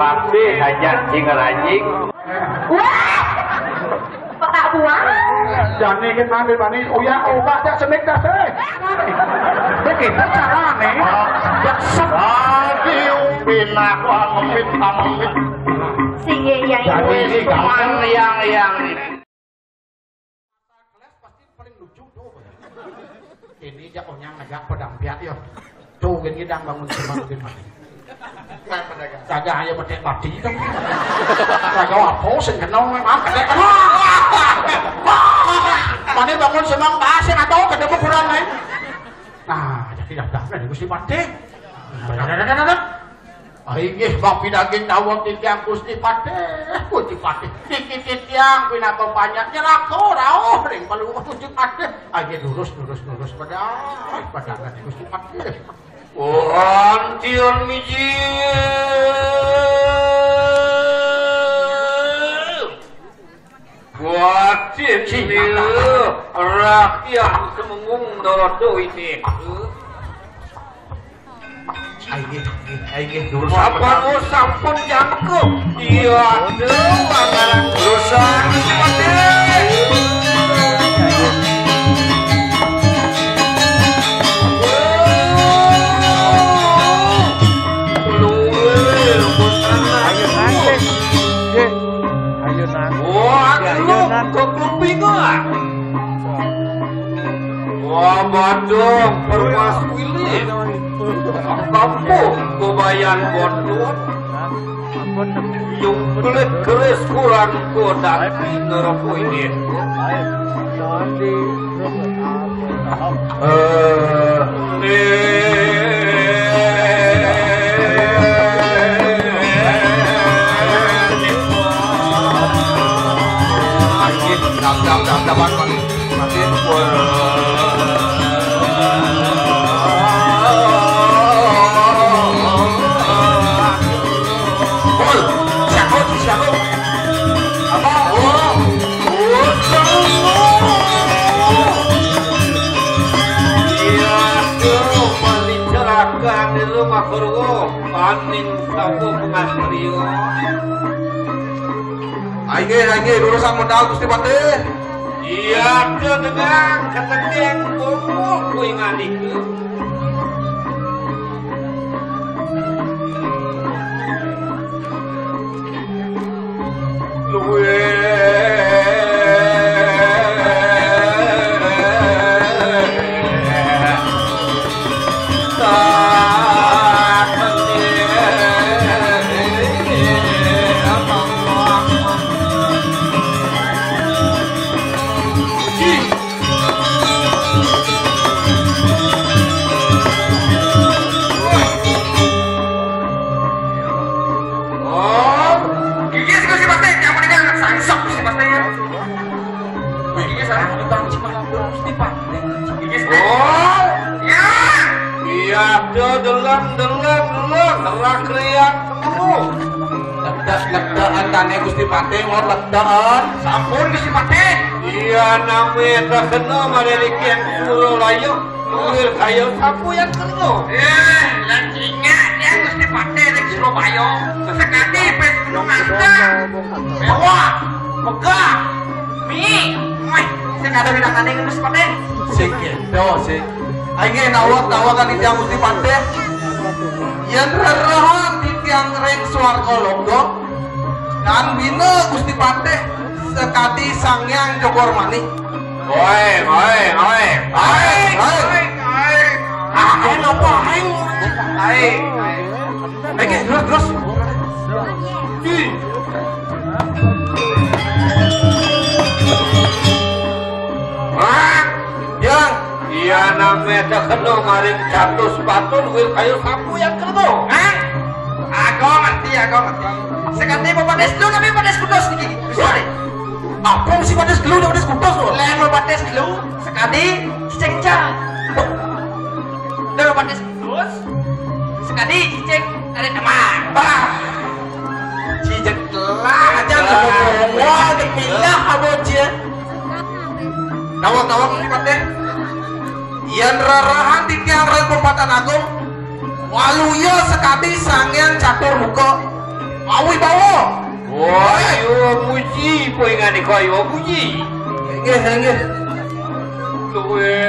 Pasti hanya jingerajing. Wah! Petak buang. Jane iki mandir manis uya obat jak semek dah teh. Iki carane. Jak Lagi pinak pamit. Sige yang Jadi ini gampang yang pasti paling lucu tuh. Ini jak onyang ngajak pedang piat yo. Tuh gini dang bangun semakin mati. Jaga ayo petik mati dong. Jaga apa sing kenong memang kedek. Mane bangun semang pasir atau kedemu kurang lain. Nah, jadi dah nih Gusti Pati. Inggih bang pidaging dawuh tiyang Gusti Pati. Gusti Pati. Dikit tiyang pinako banyak nyerako rawuh ring perlu Gusti Pati. Ayo lurus padangan Gusti Pati. Antiun miji. Kuatin nilu rakyat semengung dodo ini. Aige dulu sampun jangkuk. Iya aduh pangaran dosa. Wah, Bandung, Permas Willy, kampung Kubayan Bondol, yung kulit keris kurang kodak ngerokok ini. Aige urusan modal Gusti Pati. Iya, dengan ketendeng kumpul kuingan itu. Antane Gusti Pati mau ledaan. Sampun Gusti Pati. Iya namanya terkena madelikian kulo layu. Kuil kayu sapu yang kena. Lancingan ya Gusti Pati di Surabaya. Sekali pes gunung angka. Mewah, megah, mie. Wih, saya nggak ada bidang aneh Gusti Pati. Segitu sih. Aige nawak-nawakan di tiang Gusti Pati. Yang rerahan di tiang ring swarga logo. Dan bina Gusti Pati sekati sangyang Jogor Mani. Oi. Terus. Yang iya namanya terkena maring catus patun wil kayu sapu yang kena. Aku ngerti. Sekali mau pades dulu tapi pades kudus nih. Sorry. apa sih pades gelu dan pades kudos loh? Level pades gelu sekali ciceng. Level pades kudus sekali ciceng ada teman. Ciceng telah aja wah dipindah abocia. Nawak ini pade. Yan rarahan di tiang rel pempatan agung. Waluya sekali sangian catur muka. Awi bawa. Ayo muji poingan iko ayo muji. Nggih. Luwe.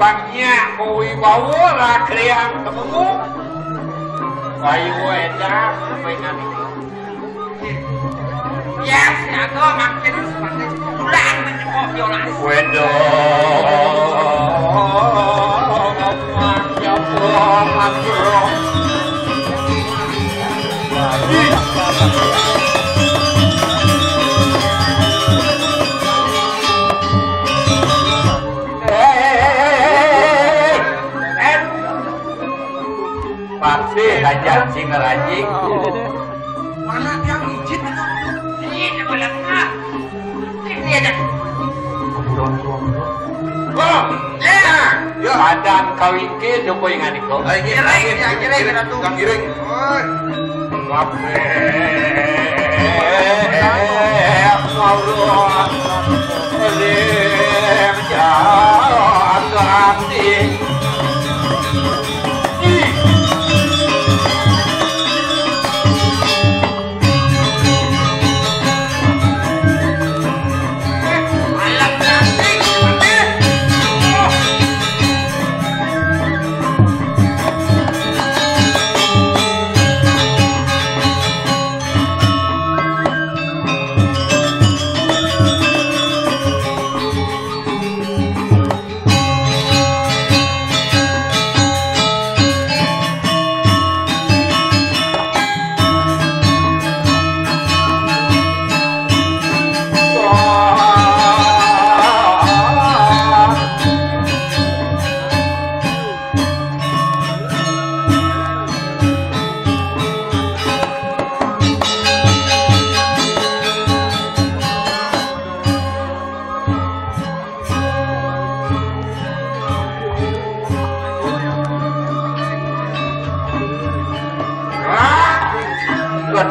Bangnya kowi bawa lah kriang ketemu. Ayo edan pengen itu. Ya, siapa makin seperti pulang menyemok yolas. Wedo. Pasti ajar sing ngerajing. Mana yang izin itu? Ini benar. Ini aja. Oh, ya. Badan kawin ke joko ingan iko. Kang giring. Wape. Maulur. Oleh jati.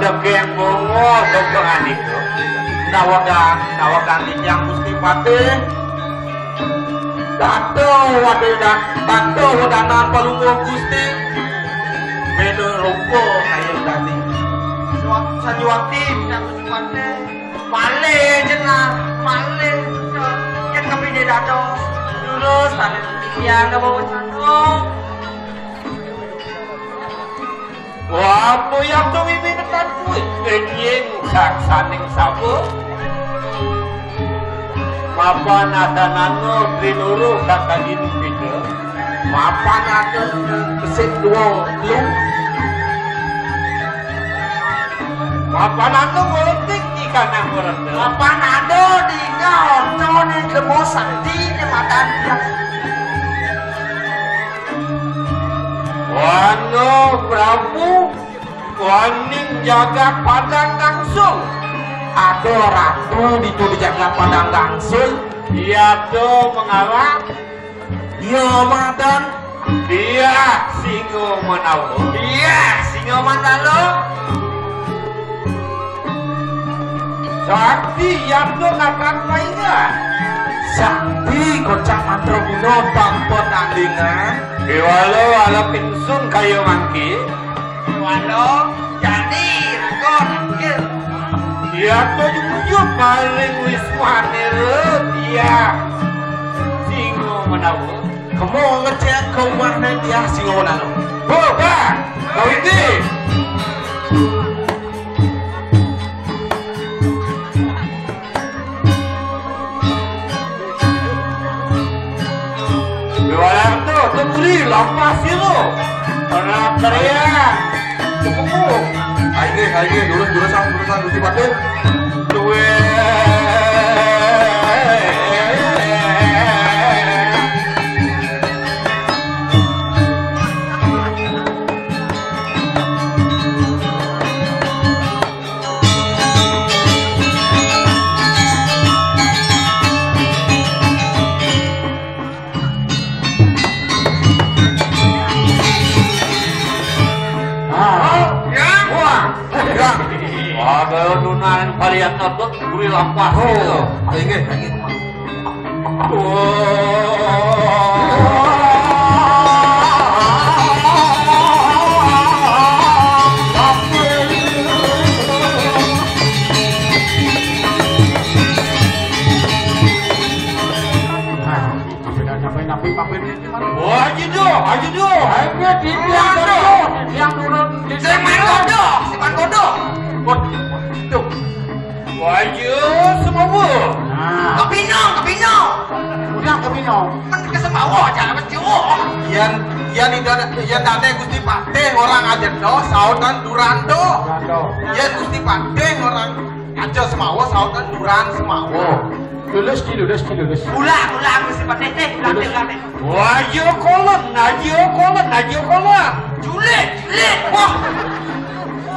Degeng bongo dokongan itu nawakan yang Gusti Patih dato wadanan palungguh Gusti bedo rupo kayak tadi Sanjiwati yang Gusti Patih male jenah male yang kami dia dato lurus tadi yang nggak bawa candong. Wah, yang tuh ini netan kuih kenying saksaning sabu mapan ada nano trinuru kata gini gitu mapan ada besik dua lu mapan nano ngeletik ikan yang merendah Mapan ada di ngau di kemosan di matan dia. Wano Prabu waning jaga padang langsung. Ada ratu itu dijaga padang langsung. Dia tuh mengarah. Iya madan. Dia singo menawu. Iya, singo mandalo. Sakti yang tuh ngakan mainan. Sakti kocak mantra kuno tanpa tandingan. Walau pinsung kayu mangki. Walau jadi rakor rakir. Dia tuh jujur paling wiswane dia singo menawu. Kamu ngecek ke mana dia singo menawu? Boga, kau ini. Walau tuh temburi lepas itu. Orang teriak. Cukup. Ayo aing lurus-lurusan Gusti Pate. Duwe. Kalau nunan varian otot gurih lampah itu. Aing. Haji do. Ayo di yang turun di Seman Godo. Tuh. Waju semua. Kepinong. Udah kepinong. Men ke semua aja mesti Yan dane Gusti Pate orang aja do sautan Durando. Yan Gusti Pate orang aja semawo sautan Duran semawo. Lulus. Ulang Gusti Pate ulang. Waju kolon. Julit. Wah.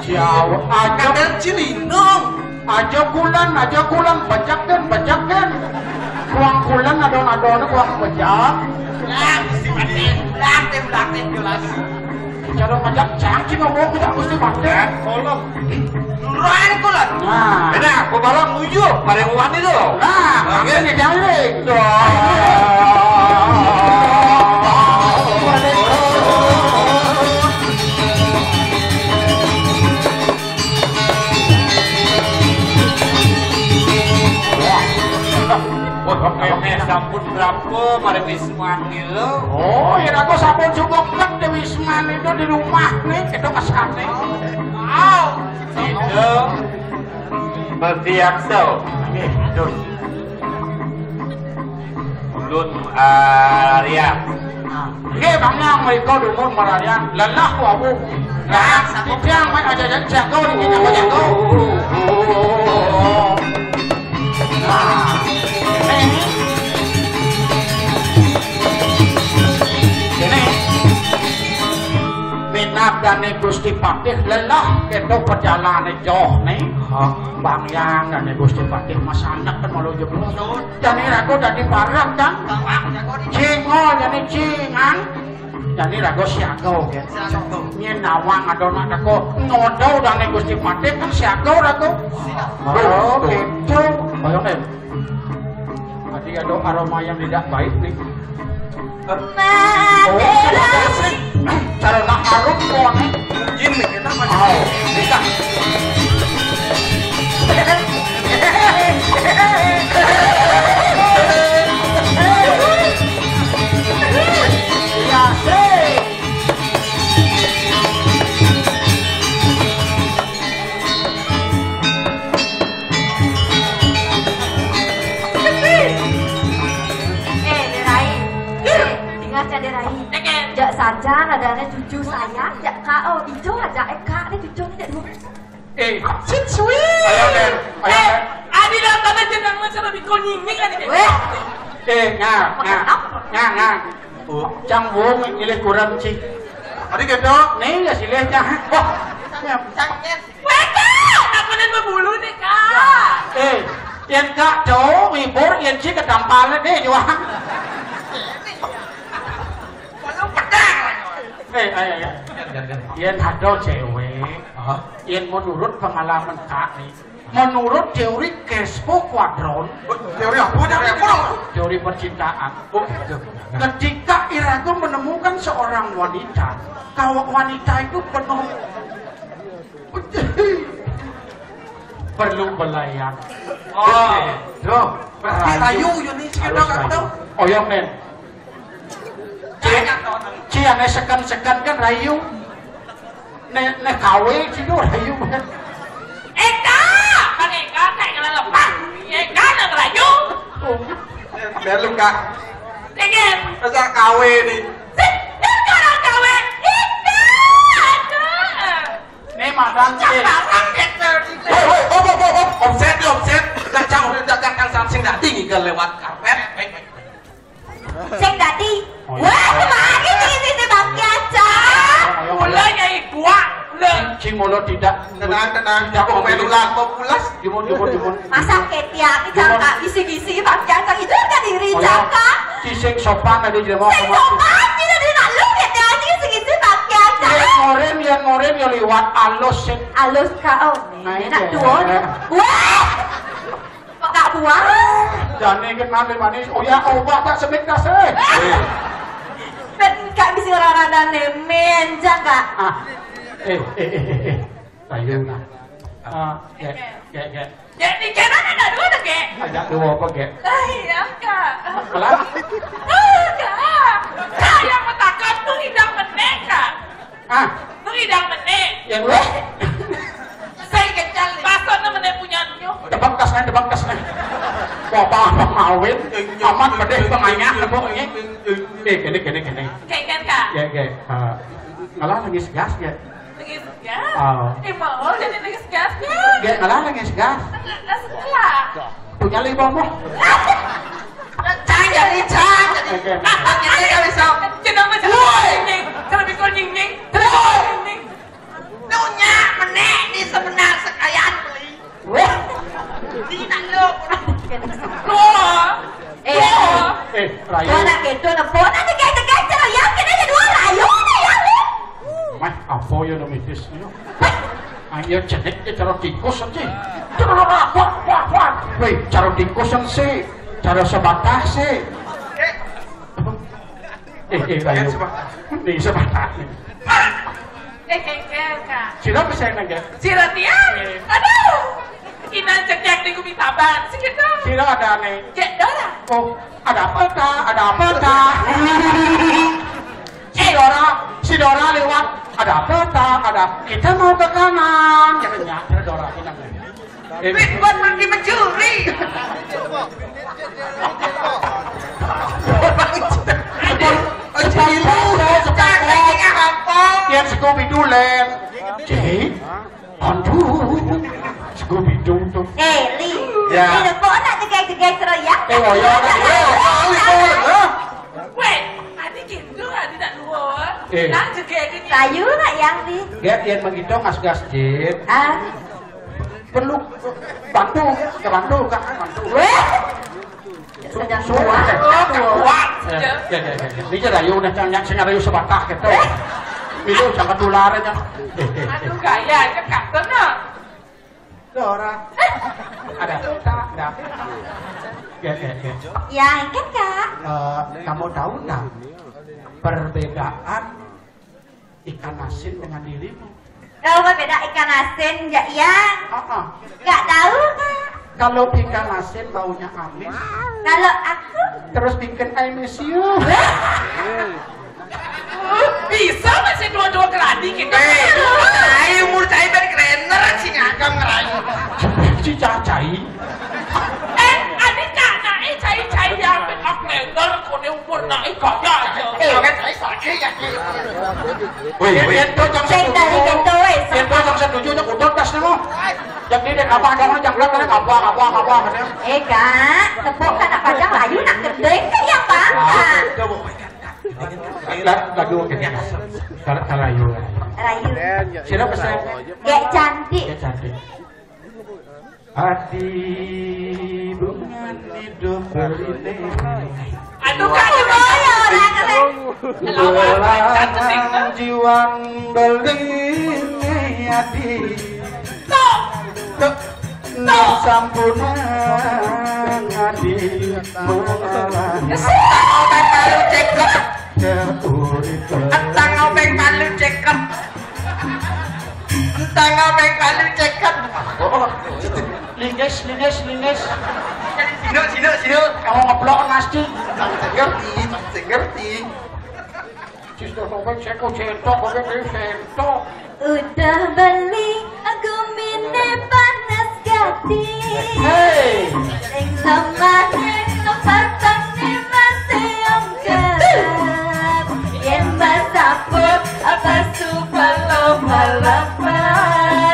Jauh Kadang Cilinong. aja kulan bajakan. Kuang kulan adon kuang bajak. Ulang jelas. Cara bajak cangci mau kita Gusti Pate. Kolom. Nuruan kulan. Nah, beda aku balang nuju bareng wani itu. Nah, ini jalik. Sampun berapa pada Wisman itu? Oh, ya aku sampun cukup kan di Wisman itu di rumah nih, itu kesane. Wow, itu berdiakso. Itu. Ulun Arya. Oke, bangnya mereka dumun Arya. Lelah wabu. Nah, yang main aja jago di sini jago. Nah, minagane Gusti Patih lelah keto perjalanan jauh nih. Bangyang dan Gusti Patih masanak kan malu jeblos. Jadi rago dari barat kan. Cingol jadi cingan. Jadi rago siago kan. Nyen nawang adona rago ngodo dan Gusti Patih kan siago rago. Oh gitu. Bayangin. Tadi ada aroma yang tidak baik nih. Cara nak harum pun jin ni kita macam nikah. Ya sih. Jak saja nadanya cucu saya, jak kau itu aja Eka ini cucu ini dulu. Sweet. Ayo, Adi dah kata jenang masalah bikon ini kan ini. Ngang. Cang wong ilih kurang cik. Tadi gitu. Nih ya silih cang. Wah. Cangnya. Weka, aku nih berbulu nih kak. Yang kak cowok wibur yang cik kedampalnya deh juang. Yang ada cewek, yang menurut pengalaman kak nih, menurut teori Kespo Quadron, Teori apa? teori percintaan. Ketika Irago menemukan seorang wanita, kalau wanita itu penuh perlu belayan. Berarti rayu ini sekitar kan tahu? Oh ya men. Cian sekan kan rayu. Ne kawe cido rayu kan. Eka kayak lepas. Eka nak rayu. Biar lu kak. Dengan Masa kawe nih. Sekarang kawe. Eka. Nih mah barang gitu. Woi, omset. Kacang udah dagang kang sing dadi ke lewat karpet. Sing dadi. Wah, kemana ini Bang Kiacang? Mula nyai dua. Cing molo tidak. Tenang. Jago melu lato pulas. Jumun. Masa ketiak jangka isi-isi Bang Kiacang itu kan diri jangka. Cising sopan ada jelema Sing sopan tidak di nak lu ketiak isi-isi Bang Kiacang. Yang ngorem yo liwat alus sing. Alus kau. Nak dua. Wah. Pak buah. Jane kenal manis. Oh ya obat tak semik das. Ben kak bisa orang ada nemen jangka. Tayo na. Ge. Jadi kena ada dua dah ke? Ajak dua apa ge? Iya kak. Kelas? Kak yang matakan tu hidang menek kak. Tu hidang menek. Yang lu? Saya kecal. Pasal na menek punya nyo. Debak tas nih. Bapak ngawin, amat pedih penganyah pokoknya. Gini. Kayak kan kak? Ge. Ngalah lagi segas ge. Lagi segas? Oh. Mau jadi lagi segas ya? Ge ngalah lagi segas. Setelah. Punya lima mo. Cang jadi. Oke. Ini kan bisa. Jangan macam nying. Kalau bisa nying. Nunya menek ni sebenar sekalian beli. Di nak lo. Rayu. Kau nak gitu nak pun ada kayak cara yang kena ada dua rayu ni yang ni. Mah apa ya nomitis ni? Ayo jenek dia cara tikus aja. Wah. Weh, cara tikus sih. Cara sebatas sih. Rayu. Ni sebatas. Kak. Sila bisa nanya. Sila tiang. Aduh. Inan cek di gumi taban. Segitu. Sila ada nih. Cek dora. Oh, ada apa ta? Si Dora lewat. Ada apa ta? Kita mau ke kanan. Jangan Dora kita. Buat pergi mencuri. Yang Scooby-Doo len. Cik. Aduh. Scooby-Doo tuh. Li. Ya. Ini pun nak tegak cara yang. Oh ya. Weh, adik gitu adik tak luar. Nak juga gini. Rayu nak yang ni. Get yang begitu ngas-gas Cik. Perlu bantu kak. Weh. Sedang kuat. Kuat. Ini je rayu dah yang rayu sebatah gitu. Itu jangan tular aja. Aduh gaya ke kata nak. Dora. Ada. Ya. Yang kan kak. Kamu tahu tak perbedaan ikan asin dengan dirimu? Tahu apa beda ikan asin enggak yang? Enggak tahu kak. Kalau ikan asin baunya amis. Kalau aku Terus bikin I miss you. Bisa masih dua-dua keladi kita. Ayo umur saya berkerener sih ngagam ngerayu. Si cacai. Adik kak naik cai yang benak lenger kone umur naik kaya aja. Kan saya sakit ya. Itu jam saya dari gitu wes. Itu jam 7 nya udah tas nemo. Yang ini apa ada jam berapa nih apa katanya. Kak, tepuk kan apa jang layu nak gede kan yang bangga. Lagu gini. Kalau Rayu. Siapa pesan? Gak cantik. Ya cantik. Hati bunga hidup berini. Aduh kak ya orang keren. Belahan jiwan berini hati. Sampunan hati mengalami. Obeng palu cekep. Entang obeng palu cekep. Entang obeng palu cekep. Linges. Sino. Kamu ngeblok nasti. Ngerti. Sister Tobek seko centok, Tobek centok. Udah beli aku mine panas gati. Hey. Sing sama pasangnya masih om kerap. Yang basapur apa super lo balapan.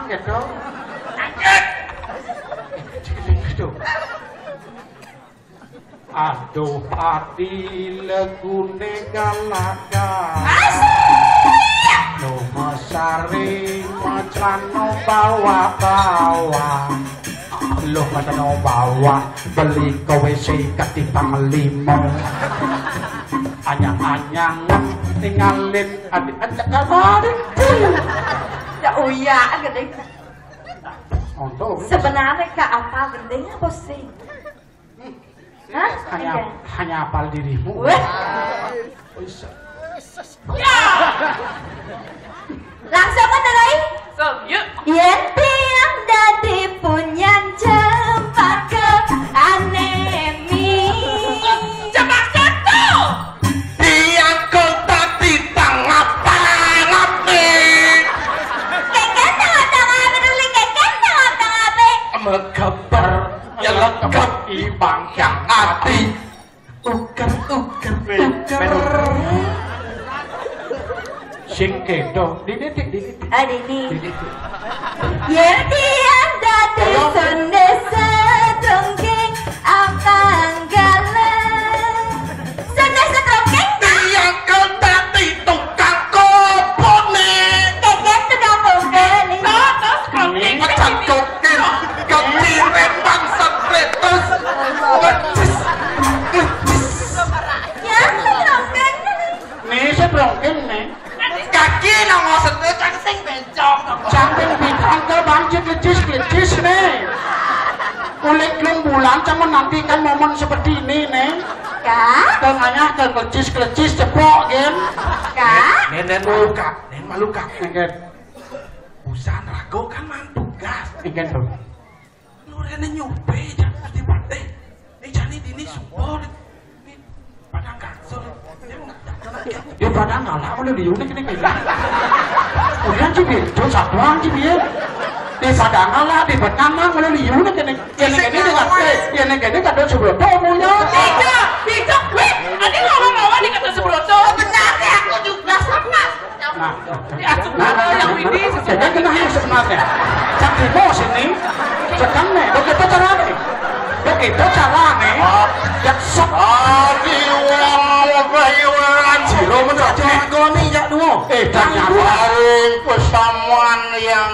gitu. Angkat. Gitu. Aduh pati legune galakan. Aduh masari macano bawa-bawa. Lo macano bawa beli kowe sikat timbang limo. Anyang-anyang tinggalin adik-adik kabarin. Ya uya gede. Untuk Sebenarnya Kak apa gendeng apa sih? Hah? hanya apal dirimu. Weh. Ya. Langsung kan Rai? Yuk. Yen tiang dadi punya cempaka anemi. Cempaka tuh. Tiang kau tadi tangap-tangap nih. Keken tangap-tangap peduli keken tangap-tangap. Megeber ya lengkap ibang yang hati. Uker. Sing kedo, dididik. Adini. Yen tiang dadi sendesa dongeng akang galang. Sendesa dongeng Tiang kau tadi tukang kopon nih. keken tukang pembeli. Macan kokin, kepiren bangsa kretus. Ya, dongeng. Nih saya brongking nih. Kaki nongol sedih cangsing bencong. Cangsing bintang ke banjir lecis nih. Kulit belum bulan cuma nantikan momen seperti ini nih. Kak, Tengahnya ke lecis cepok game. Kak. Nen malu kak. Nen. Busan rago kan mantu gas. Nen tuh. Lu rene nyupe jangan pasti pate. Jani dini support. Padang kasur. Dia padang ngalah boleh diunik ini kayak. Udah cibir, tuh satuan cibir. Di padang ngalah, di benama boleh diunik ini. Ini dengan ini kado sebelum tomunya. Tidak, weh. Ada ngomong-ngomong di kado sebelum tomunya. Sebenarnya aku juga sama. Nah, yang ini jadi kena yang sebenarnya. Cakri bos ini, sedang nih, begitu caranya. Begitu caranya. Yang sekali wawang jiro mencaci goni ya dua. Ternyata pesamuan yang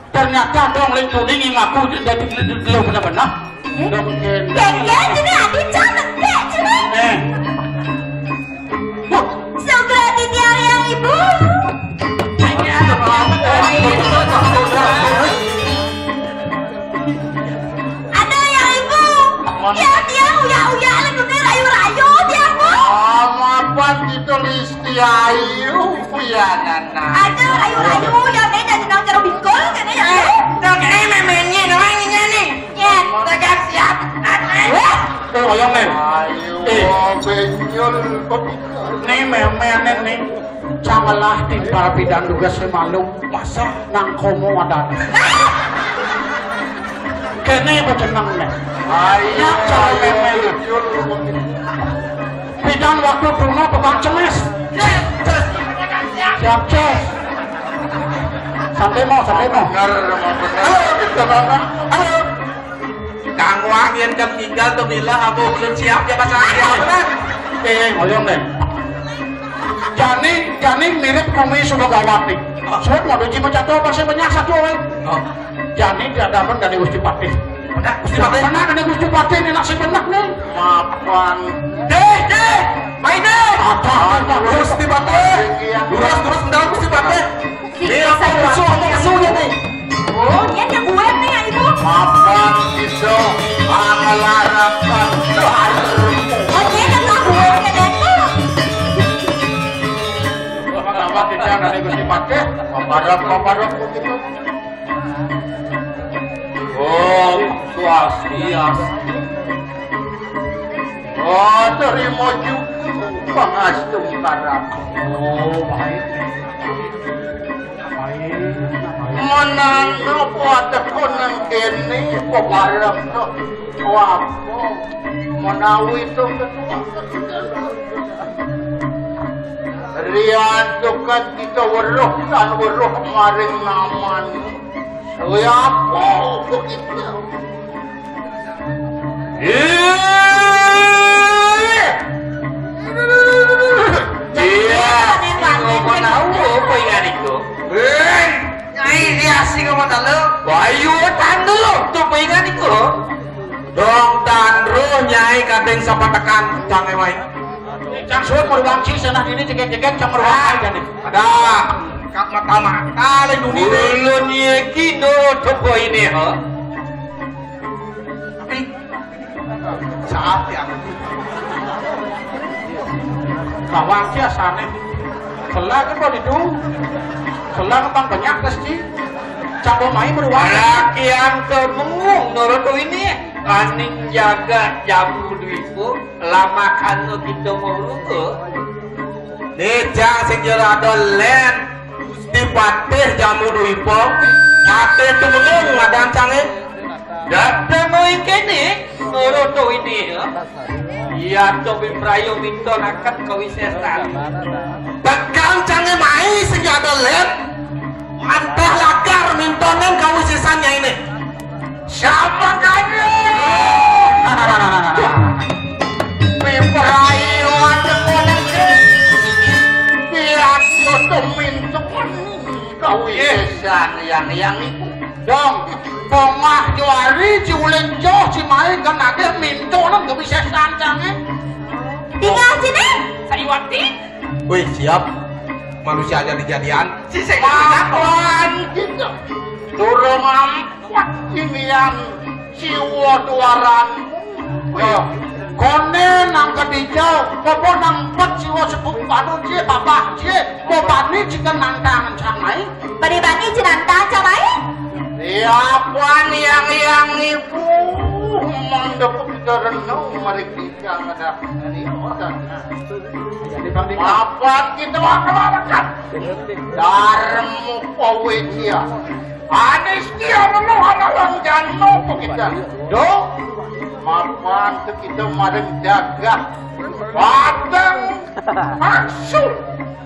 ternyata dong link kuning ngaku jadi lo benar-benar. Mungkin. Keken jadi adik cantik deh, cuma. Segera ditiang yang ibu. Ada yang ibu. Ya dia uya lagi rayu-rayu dia bu. Apa ditulis di ayu ya nana. Ada rayu-rayu yang beda dengan cara bingkol kan ya. Dong ini memennya namanya nih. Ya, Tegak siap. Oyong nih. Ayo benyol Nih memen nih. Janganlah timpal bidang juga semalu. Masa nang komo ada. Kene becenang nih. ayo benyol Bidang waktu bunga pegang cemes. Siap ces. Sampai mau. benar Kita bangun. Ayo. Kang Wang yang jam 3 tuh bilang aku belum siap ya pasang siap. Oyong nih. Jani mirip kami sudah gawat nih. Sudah mau diuji menjatuh pasti banyak satu orang. Jani tidak dapat dari Gusti Patih. Mana dari Gusti Patih ini nasi benak nih. mapan Deh, main deh. Apa? Gusti Patih Terus mendalam Gusti Patih. Musuhnya nih. Oh, dia yang gue nih ya ibu. mapan itu angelaran Oh, dia yang tak gue kan itu. Kenapa tidak dari Gusti Patih? paparak begitu. Oh, swastias. Oh, terima juga pangastu sekarang. Oh, baik. Menang apa tekonan kene paparak tuh. Wapo menawi itu Rian tukat kita weruh dan weruh maring naman. Siapa begitu? Iya, ngomong apa yang itu? Nyai dia sih ngomong dulu. Bayu tandu tuh pengen itu. Dong tandro nyai kadeng sapa tekan jange wae. Cang suut meruang sih senah ini cekek-cekek cang meruang aja nih. Ada kak mata-mata le dunia Ulun iki do toko ini ha. tapi saat ya Bawang sih asane. Selah kan kok itu. Selah kan banyak pasti. Cabo mai meruang. Laki yang kemengung nurut ini. Aning jaga jamu duitku lama kan kita mau luka. Nejang sing jero dolen Gusti Patih jamu duipo Patih tumengung ngadang cange Datang mau kene nurut ini ya. Iya cobi prayo minta nakat kawisesan. Tegang cange mai sing jero dolen Antah lagar mintonen kawisesannya ini. Siapa kamu? Pemerayu ada koneksi. Biar kau mintuan kawisesan yang itu. Dong, pomah juari julen joh cimai kan ada mintuan kawisesan cange. Tinggal sini. Sayuati. Wih siap manusia aja dijadian Mawan kita durung ampat kimian siwa duaran kone nang kedijau popo nang empat siwa sebut padu cie bapak cie popani jika nantang camai Bani-bani jenantang camai. siapaan yang ibu mendepuk kita renung mari kita ada apa kita akan darmu pawetia anis kia menuh analang jano kita do mapan kita mareng jaga padang maksud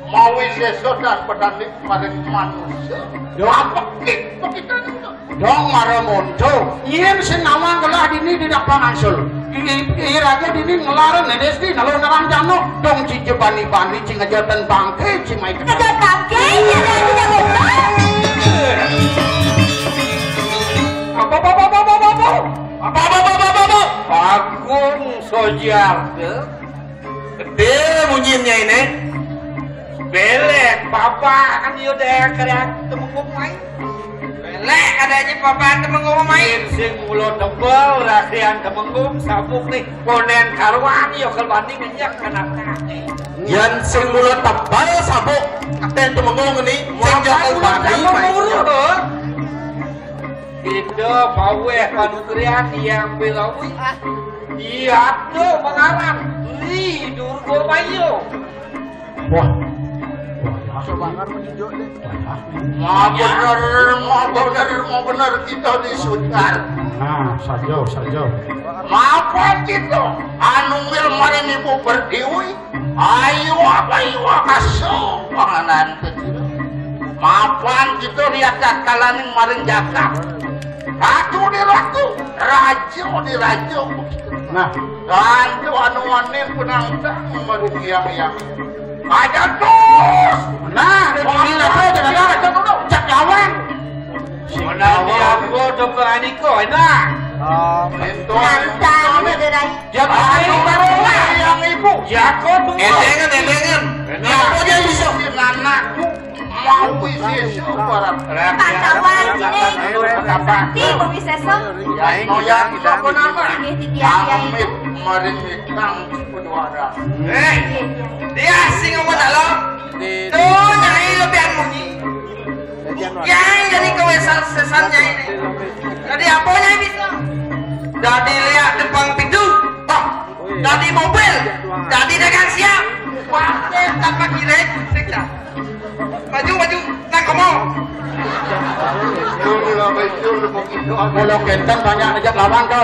mawi sesodan pedalik mareng manusia do apa kita dong maramonto yen senawang gelah dini tidak pangasul iraga dini ngelaran nedesti nalo nerang jano dong cicebani-bani cingajatan bangke cimai Ngejot bangke, jangan tidak betul. apa agung sojar gede munyinya ini belek papa kan yaudah kerja temenggung main Belek adanya papan temenggung main. sing mulo tebel rakyat temenggung sabuk nih ponen karwan yo kelbanding ngenyak kenapa yang sing mulut tebal sabuk katen tumenggung ini sing jauh bani itu pawe panutrian yang bilawi iya tuh mengarang li durgo bayo wah mau bener kita disudar Nah, saja. apa kita anu mil maring ibu berdiwi ayo kasih panganan kecil mapan kita lihat kalaning maring jakak ratu di rajo Nah, dan tu anu wanin penantang maring yang ada terus nah ini lah cak lawan Menang aku doa ini kau enak. Nantang mederai. Jangan yang ibu. Jago tuh. Edengan. Kenapa dia bisa anakku mau isi para Pantawan sini. Di bumi sesong. mau yang apa nama? Ini titian Amit maring ikang kuduara. Dia sing ngomong lo. Tuh nyai lebihan munyi. Yang jadi kewesan sesannya ini. Jadi apa nyai bisa? Jadi lihat depan pintu. Jadi mobil. Jadi dagang siap. Pasti tanpa kira sekda. Maju. Nak kamu. Kalau kentang banyak aja lawan kau.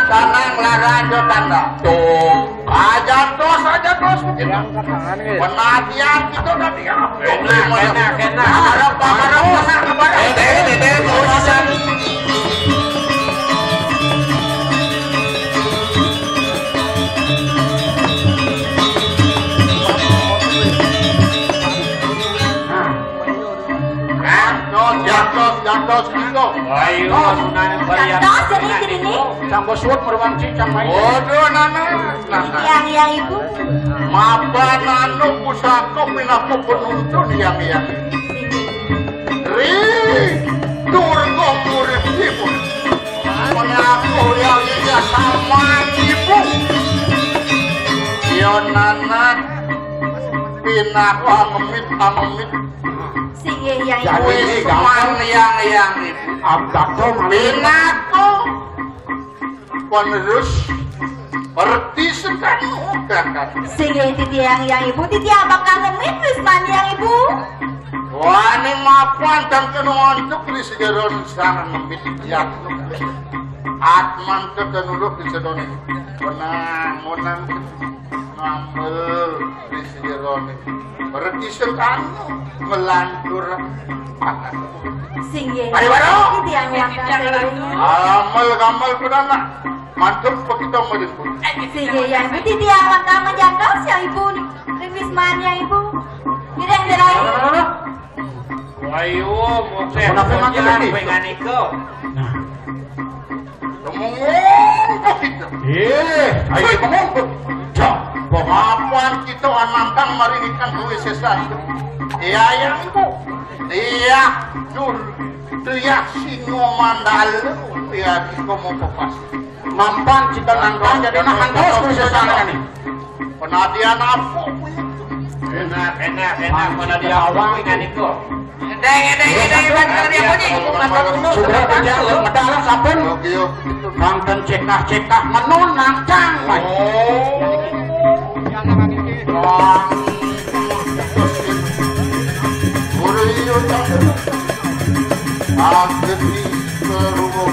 Tanang laran do tanda. Tuh. Aja terus begitu. Penadian gitu tadi ya. Kena. Ada pameran sana kepada. Urusan. Jantos gitu. Ayo, sunan barian. Jantos jadi gini. Cang bosut meruang cicang main. Waduh nana. Yang ibu. Mapa nanu pusako pinaku penuntun yang. Ri, turgo murid ibu. Mengaku yang iya sama ibu. Yo nana. Pinaku amit. Sige yang ibu. Wisman yang Abdako Pinaku penerus perti sekali kakak. Sige titiang yang ibu. Titiang bakal ngemit Wisman yang ibu. Wani mapan dan kenontuk di sejaron sana ngemit jatuh. Atman ketenuluk di sedoni. Menang ngambil di sejaron. Perti sekali melantur panas. Sige. Ayo baru. Titiang yang kasih. Gamal pedana. Mantap kita meliput. Sige yang ibu. Titiang bakal menjangkau yang ibu. Wisman yang ibu. Direng. Ayo, mukse pengen ikut. Ngomong kita. ayo ngomong. Pengapuan kita anantang marinikan duit sesuatu. Iya yang ibu. Iya dur. Dia singo mandal. Dia kita mau pepas. Mampan cita nangkang jadi nahan terus bisa sana nih. Penadian apa? Enak. Mana dia awang pengen ikut. Deng, benar dia bunyi. Sudah tidak medal saben. Yo. Mantan cekah menunang cang. Buriyo Akhir di seluruh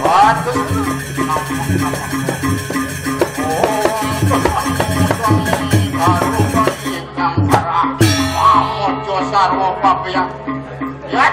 Waduh Sarwa papaya. Ya.